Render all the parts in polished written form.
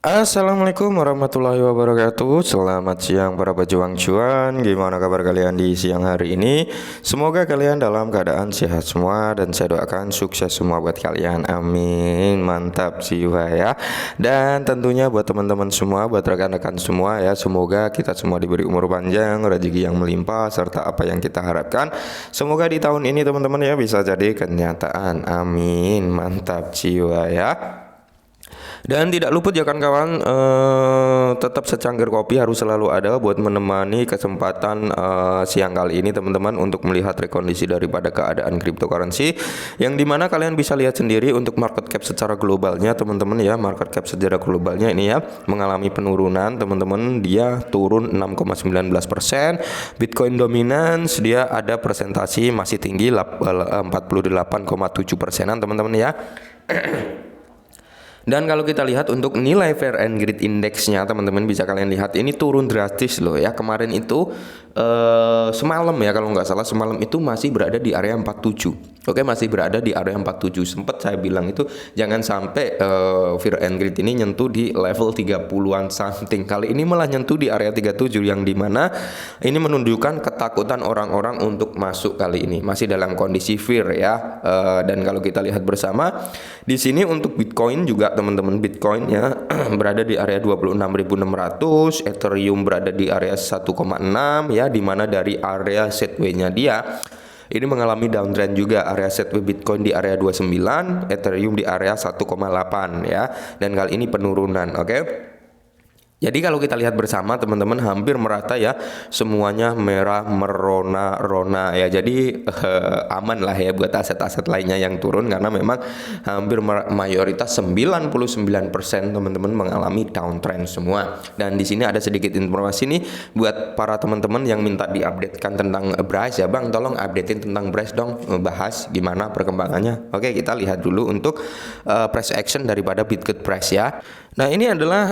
Assalamualaikum warahmatullahi wabarakatuh. Selamat siang para pejuang cuan. Gimana kabar kalian di siang hari ini? Semoga kalian dalam keadaan sehat semua dan saya doakan sukses semua buat kalian. Amin. Mantap jiwa ya. Dan tentunya buat teman-teman semua, buat rekan-rekan semua ya, semoga kita semua diberi umur panjang, rezeki yang melimpah serta apa yang kita harapkan. Semoga di tahun ini teman-teman ya bisa jadi kenyataan. Amin. Mantap jiwa ya. Dan tidak luput ya kawan-kawan, tetap secangkir kopi harus selalu ada buat menemani kesempatan siang kali ini teman-teman untuk melihat rekondisi daripada keadaan cryptocurrency, yang dimana kalian bisa lihat sendiri untuk market cap secara globalnya teman-teman ya. Market cap secara globalnya ini ya mengalami penurunan teman-teman, dia turun 6,19%. Bitcoin dominance dia ada presentasi masih tinggi 48,7%-an teman-teman ya. Dan kalau kita lihat untuk nilai Fear and Greed Index-nya teman-teman bisa kalian lihat ini turun drastis loh ya. Kemarin itu semalam ya kalau nggak salah, semalam itu masih berada di area 47. Oke, masih berada di area 47. Sempat saya bilang itu jangan sampai Fear and Greed ini nyentuh di level 30-an something. Kali ini malah nyentuh di area 37, yang dimana ini menunjukkan ketakutan orang-orang untuk masuk kali ini. Masih dalam kondisi fear ya. Dan kalau kita lihat bersama di sini untuk Bitcoin juga teman-teman, Bitcoin ya berada di area 26.600, Ethereum berada di area 1,6 ya, dimana dari area setway-nya dia ini mengalami downtrend juga. Area setway Bitcoin di area 29, Ethereum di area 1,8 ya, dan kali ini penurunan. Oke. Jadi kalau kita lihat bersama teman-teman hampir merata ya, semuanya merah merona-rona ya. Jadi aman lah ya buat aset-aset lainnya yang turun, karena memang hampir mayoritas 99% teman-teman mengalami downtrend semua. Dan di sini ada sedikit informasi nih buat para teman-teman yang minta diupdatekan tentang Bryce ya. Bang, tolong updatein tentang Bryce dong, bahas gimana perkembangannya. Oke, kita lihat dulu untuk price action daripada Bitget Price ya. Nah, ini adalah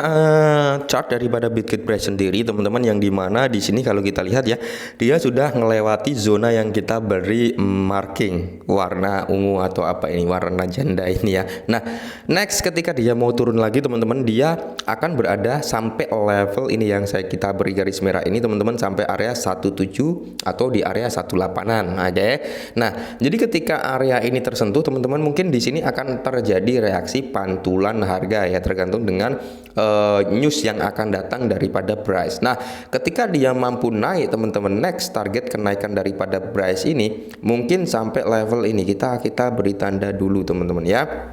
chart daripada Bitget Price sendiri teman-teman, yang dimana di sini kalau kita lihat ya, dia sudah melewati zona yang kita beri marking warna ungu atau apa ini, warna janda ini ya. Nah, next ketika dia mau turun lagi teman-teman, dia akan berada sampai level ini yang kita beri garis merah ini teman-teman, sampai area 17 atau di area 18-an aja ya. Nah, jadi ketika area ini tersentuh teman-teman, mungkin di sini akan terjadi reaksi pantulan harga ya, tergantung dengan news yang akan datang daripada Bryce. Nah, ketika dia mampu naik teman-teman, next target kenaikan daripada Bryce ini mungkin sampai level ini, kita beri tanda dulu teman-teman ya.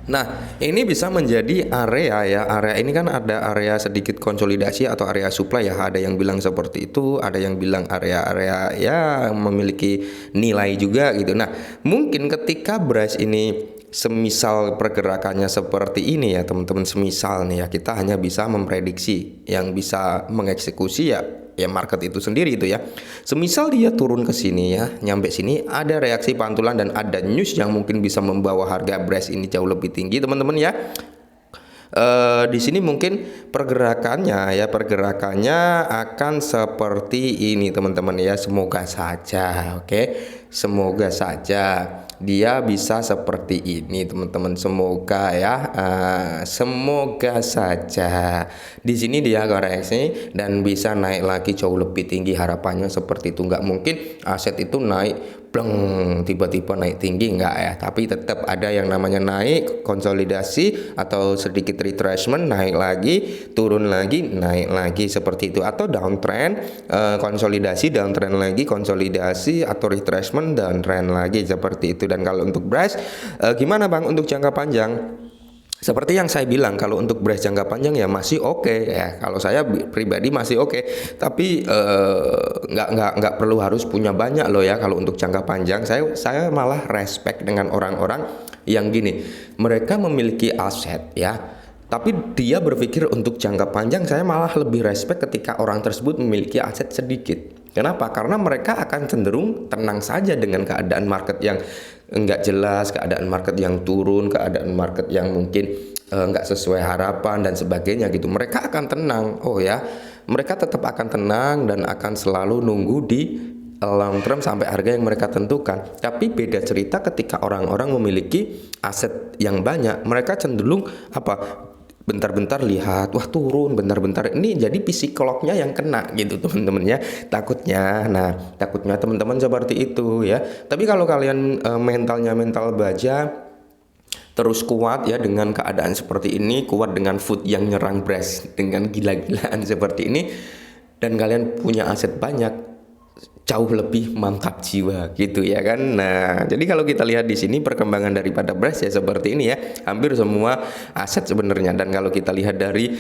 Nah, ini bisa menjadi area ya. Area ini kan ada area sedikit konsolidasi atau area supply ya. Ada yang bilang seperti itu, ada yang bilang area-area ya memiliki nilai juga gitu. Nah, mungkin ketika Bryce ini semisal pergerakannya seperti ini ya teman-teman, semisal nih ya, kita hanya bisa memprediksi, yang bisa mengeksekusi ya market itu sendiri itu ya. Semisal dia turun ke sini ya, nyampe sini ada reaksi pantulan dan ada news yang mungkin bisa membawa harga Bryce ini jauh lebih tinggi teman-teman ya. Di sini mungkin pergerakannya akan seperti ini teman-teman ya. Semoga saja, oke. Semoga saja dia bisa seperti ini teman-teman, semoga ya. Semoga saja di sini dia koreksi dan bisa naik lagi jauh lebih tinggi, harapannya seperti itu. Nggak mungkin aset itu naik tiba-tiba naik tinggi, enggak ya, tapi tetap ada yang namanya naik konsolidasi atau sedikit retracement, naik lagi turun lagi, naik lagi seperti itu, atau downtrend, konsolidasi, downtrend lagi, konsolidasi atau retracement, downtrend lagi seperti itu. Dan kalau untuk Bryce gimana Bang untuk jangka panjang? Seperti yang saya bilang, kalau untuk Bryce jangka panjang ya masih oke ya. Kalau saya pribadi masih oke, tapi nggak perlu harus punya banyak loh ya. Kalau untuk jangka panjang, saya malah respect dengan orang-orang yang gini, mereka memiliki aset ya, tapi dia berpikir untuk jangka panjang. Saya malah lebih respect ketika orang tersebut memiliki aset sedikit. Kenapa? Karena mereka akan cenderung tenang saja dengan keadaan market yang enggak jelas, keadaan market yang turun, keadaan market yang mungkin enggak sesuai harapan dan sebagainya gitu. Mereka akan tenang. Oh ya, mereka tetap akan tenang dan akan selalu nunggu di long term sampai harga yang mereka tentukan. Tapi beda cerita ketika orang-orang memiliki aset yang banyak, mereka cenderung bentar-bentar lihat wah turun, bentar-bentar ini jadi psikolognya yang kena gitu teman-teman ya, takutnya. Nah takutnya teman-teman seperti itu ya. Tapi kalau kalian mentalnya mental baja, terus kuat ya dengan keadaan seperti ini, kuat dengan food yang nyerang Brass dengan gila-gilaan seperti ini, dan kalian punya aset banyak, jauh lebih mantap jiwa gitu ya kan. Nah, jadi kalau kita lihat di sini perkembangan daripada Brass ya seperti ini ya. Hampir semua aset sebenarnya, dan kalau kita lihat dari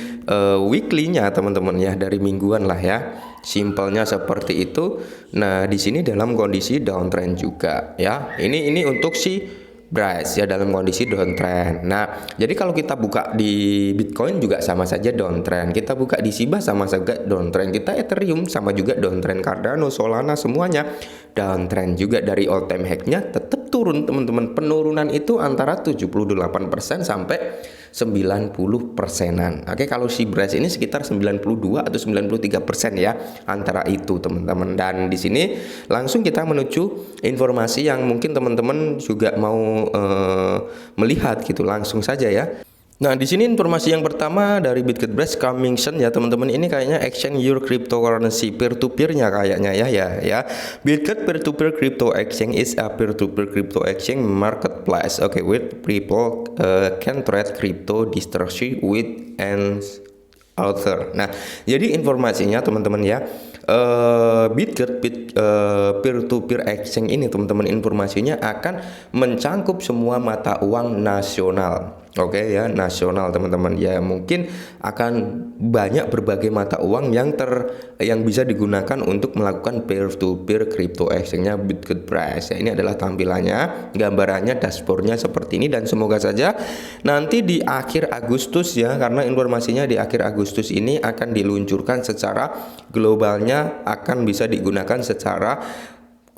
weekly-nya teman-teman ya, dari mingguan lah ya. Simpelnya seperti itu. Nah, di sini dalam kondisi downtrend juga ya. Ini untuk si Brass ya dalam kondisi downtrend. Nah, jadi kalau kita buka di Bitcoin juga sama saja downtrend. Kita buka di Shiba sama saja downtrend. Kita Ethereum sama juga downtrend. Cardano, Solana semuanya downtrend juga. Dari all time high-nya tetap turun teman-teman. Penurunan itu antara 78% sampai 90%-an. Oke, kalau si Brass ini sekitar 92 atau 93% ya antara itu teman-teman. Dan di sini langsung kita menuju informasi yang mungkin teman-teman juga mau melihat gitu, langsung saja ya. Nah, di sini informasi yang pertama dari Bitget Brass coming soon ya teman-teman. Ini kayaknya exchange your cryptocurrency peer-to-peer-nya kayaknya ya. Bitget peer-to-peer crypto exchange is a peer-to-peer crypto exchange marketplace. Okay, with people can trade crypto directly with an author. Nah, jadi informasinya teman-teman ya, Bitget peer-to-peer exchange ini teman-teman, informasinya akan mencangkup semua mata uang nasional. Oke ya, nasional teman-teman ya. Mungkin akan banyak berbagai mata uang yang bisa digunakan untuk melakukan peer-to-peer crypto exchange-nya Bitget Brass ya. Ini adalah tampilannya, gambarannya, dashboardnya seperti ini. Dan semoga saja nanti di akhir Agustus ya, karena informasinya di akhir Agustus ini akan diluncurkan secara globalnya, akan bisa digunakan secara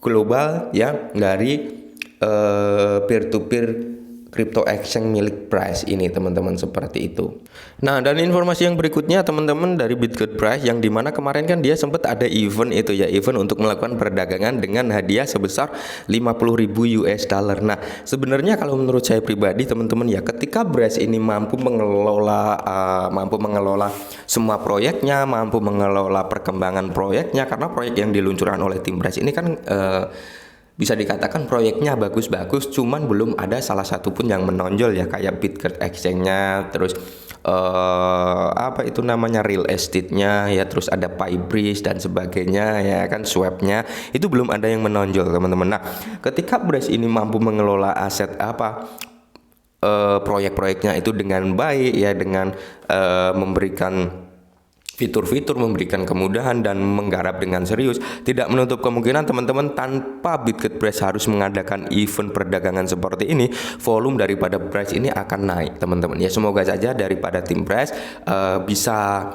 global ya dari peer-to-peer crypto exchange milik Brass ini teman-teman, seperti itu. Nah, dan informasi yang berikutnya teman-teman dari Bitget Brass, yang dimana kemarin kan dia sempat ada event itu ya, event untuk melakukan perdagangan dengan hadiah sebesar 50.000 US dollar. Nah, sebenarnya kalau menurut saya pribadi teman-teman ya, ketika Brass ini mampu mengelola semua proyeknya, mampu mengelola perkembangan proyeknya, karena proyek yang diluncurkan oleh tim Brass ini kan bisa dikatakan proyeknya bagus-bagus, cuman belum ada salah satu pun yang menonjol ya, kayak Bitget exchange-nya, terus apa itu namanya, real estate-nya ya, terus ada Pybreeze dan sebagainya ya kan, swap-nya itu belum ada yang menonjol teman-teman. Nah, ketika Brass ini mampu mengelola aset proyek-proyeknya itu dengan baik ya, dengan memberikan fitur-fitur, memberikan kemudahan dan menggarap dengan serius, tidak menutup kemungkinan teman-teman, tanpa Bitget Brass harus mengadakan event perdagangan seperti ini, volume daripada Brass ini akan naik teman-teman ya. Semoga saja daripada tim Brass bisa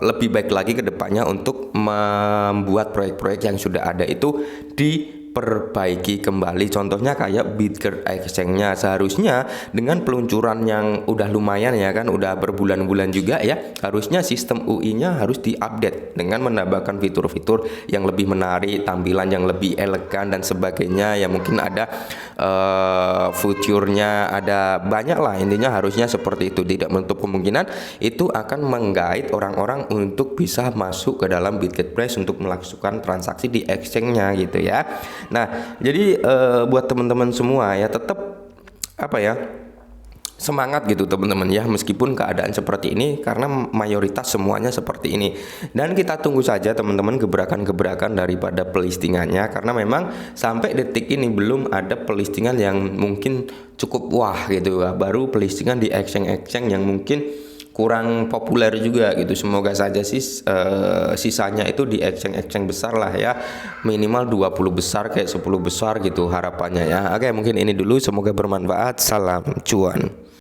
lebih baik lagi ke depannya untuk membuat proyek-proyek yang sudah ada itu diperbaiki kembali. Contohnya kayak Bitget exchange-nya, seharusnya dengan peluncuran yang udah lumayan ya kan, udah berbulan-bulan juga ya, harusnya sistem UI-nya harus diupdate dengan menambahkan fitur-fitur yang lebih menarik, tampilan yang lebih elegan dan sebagainya ya. Mungkin ada future-nya, ada banyak lah, intinya harusnya seperti itu. Tidak menutup kemungkinan itu akan menggait orang-orang untuk bisa masuk ke dalam Bitget Brass untuk melakukan transaksi di exchange-nya gitu ya. Nah, jadi buat teman-teman semua ya, tetap semangat gitu teman-teman ya, meskipun keadaan seperti ini, karena mayoritas semuanya seperti ini. Dan kita tunggu saja teman-teman gebrakan-gebrakan daripada pelistingannya, karena memang sampai detik ini belum ada pelistingan yang mungkin cukup wah gitu ya. Baru pelistingan di exchange-exchange yang mungkin kurang populer juga gitu. Semoga saja sih sisanya itu di exchange-exchange besar lah ya, minimal 20 besar kayak 10 besar gitu harapannya ya. Oke, mungkin ini dulu, semoga bermanfaat. Salam cuan.